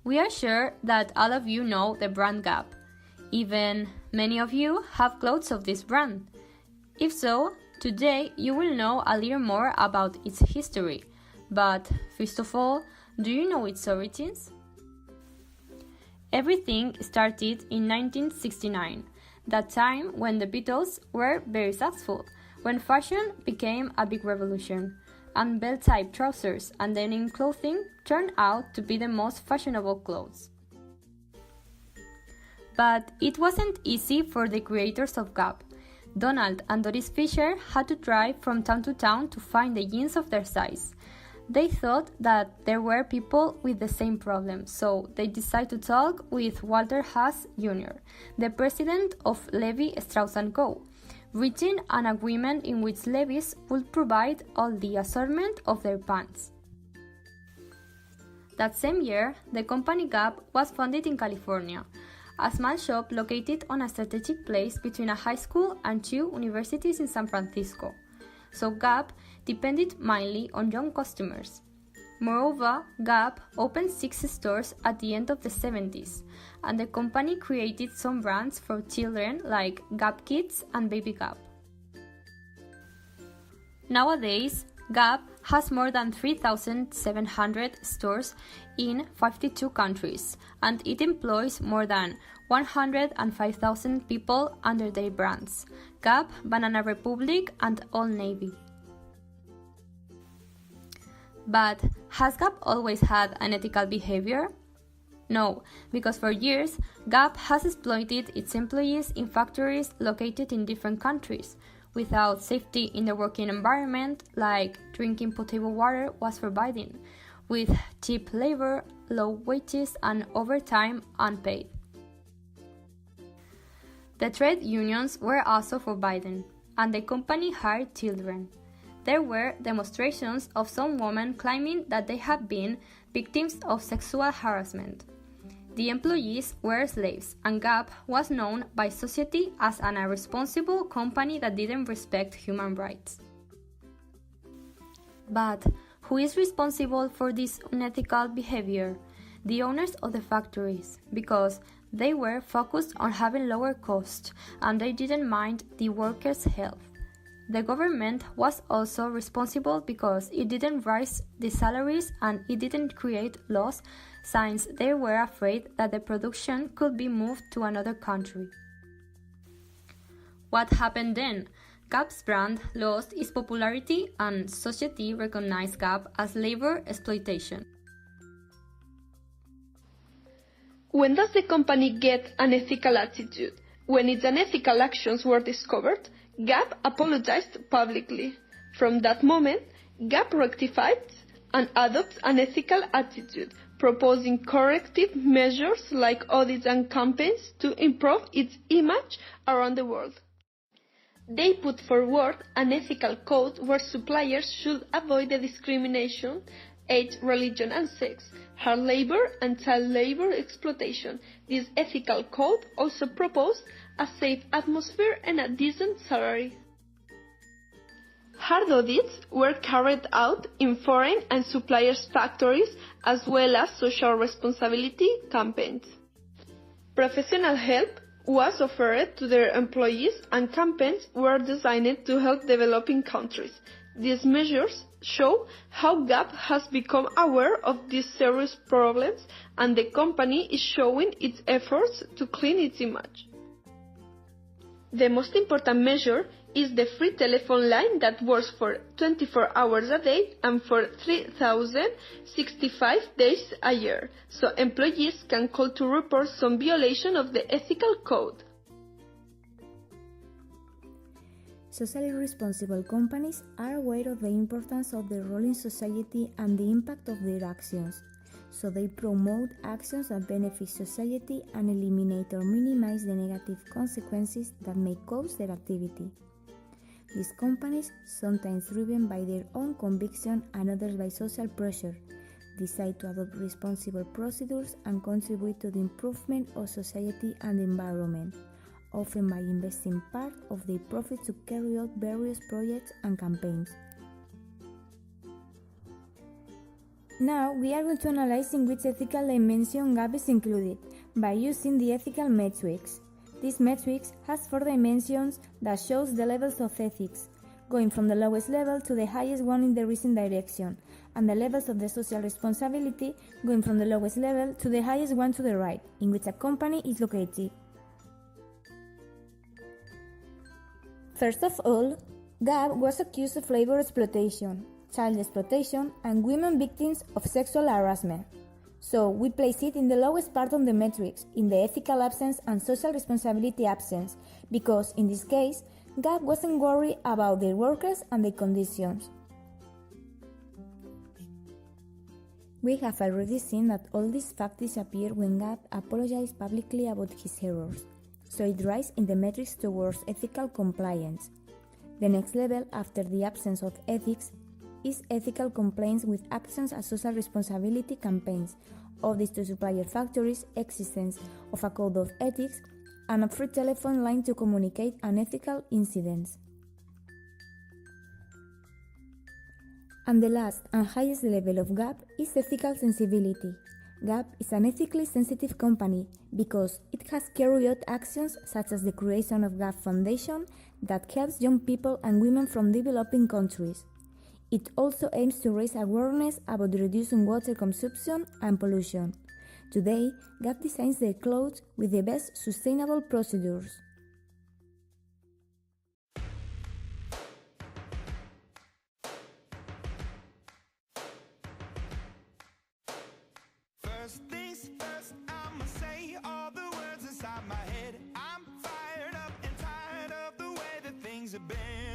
We are sure that all of you know the brand Gap. Even many of you have clothes of this brand. If so, today you will know a little more about its history. But first of all, do you know its origins? Everything started in 1969, that time when the Beatles were very successful, when fashion became a big revolution, and belt-type trousers and denim clothing turned out to be the most fashionable clothes. But it wasn't easy for the creators of Gap. Donald and Doris Fisher had to drive from town to town to find the jeans of their size. They thought that there were people with the same problem, so they decided to talk with Walter Haas Jr., the president of Levi Strauss & Co., reaching an agreement in which Levi's would provide all the assortment of their pants. That same year, the company Gap was founded in California, a small shop located on a strategic place between a high school and two universities in San Francisco. So Gap depended mainly on young customers. Moreover, Gap opened 6 stores at the end of the 70s, and the company created some brands for children like Gap Kids and Baby Gap. Nowadays, Gap has more than 3,700 stores in 52 countries, and it employs more than 105,000 people under their brands: Gap, Banana Republic, and Old Navy. But has Gap always had unethical behavior? No, because for years, Gap has exploited its employees in factories located in different countries, without safety in the working environment, like drinking potable water was forbidden, with cheap labor, low wages, and overtime unpaid. The trade unions were also forbidden, and the company hired children. There were demonstrations of some women claiming that they had been victims of sexual harassment. The employees were slaves, and Gap was known by society as an irresponsible company that didn't respect human rights. But who is responsible for this unethical behavior? The owners of the factories, because they were focused on having lower costs and they didn't mind the workers' health. The government was also responsible because it didn't raise the salaries and it didn't create laws since they were afraid that the production could be moved to another country. What happened then? Gap's brand lost its popularity and society recognized Gap as labor exploitation. When does the company get an ethical attitude? When its unethical actions were discovered, Gap apologized publicly. From that moment, Gap rectified and adopts an ethical attitude, proposing corrective measures like audits and campaigns to improve its image around the world. They put forward an ethical code where suppliers should avoid the discrimination, age, religion and sex, hard labor and child labor exploitation. This ethical code also proposed a safe atmosphere and a decent salary. Hard audits were carried out in foreign and suppliers' factories as well as social responsibility campaigns. Professional help was offered to their employees and campaigns were designed to help developing countries. These measures show how Gap has become aware of these serious problems and the company is showing its efforts to clean its image. The most important measure is the free telephone line that works for 24 hours a day and for 3,065 days a year, so employees can call to report some violation of the ethical code. Socially responsible companies are aware of the importance of their role in society and the impact of their actions, so they promote actions that benefit society and eliminate or minimize the negative consequences that may cause their activity. These companies, sometimes driven by their own conviction and others by social pressure, decide to adopt responsible procedures and contribute to the improvement of society and the environment, often by investing part of their profits to carry out various projects and campaigns. Now we are going to analyze in which ethical dimension GAP is included by using the ethical matrix. This matrix has 4 dimensions that shows the levels of ethics, going from the lowest level to the highest one in the recent direction, and the levels of the social responsibility going from the lowest level to the highest one to the right, in which a company is located. First of all, GAP was accused of labor exploitation, child exploitation, and women victims of sexual harassment. So we place it in the lowest part of the matrix, in the ethical absence and social responsibility absence, because in this case, GAP wasn't worried about their workers and their conditions. We have already seen that all these facts disappear when GAP apologized publicly about his errors, so it rises in the matrix towards ethical compliance. The next level after the absence of ethics is ethical complaints with actions as social responsibility campaigns, audits to supplier factories, existence of a code of ethics, and a free telephone line to communicate unethical incidents. And the last and highest level of GAP is ethical sensibility. GAP is an ethically sensitive company because it has carried out actions such as the creation of GAP Foundation that helps young people and women from developing countries. It also aims to raise awareness about reducing water consumption and pollution. Today, GAP designs their clothes with the best sustainable procedures. First things first, I'ma say all the words inside my head. I'm fired up and tired of the way that things have been.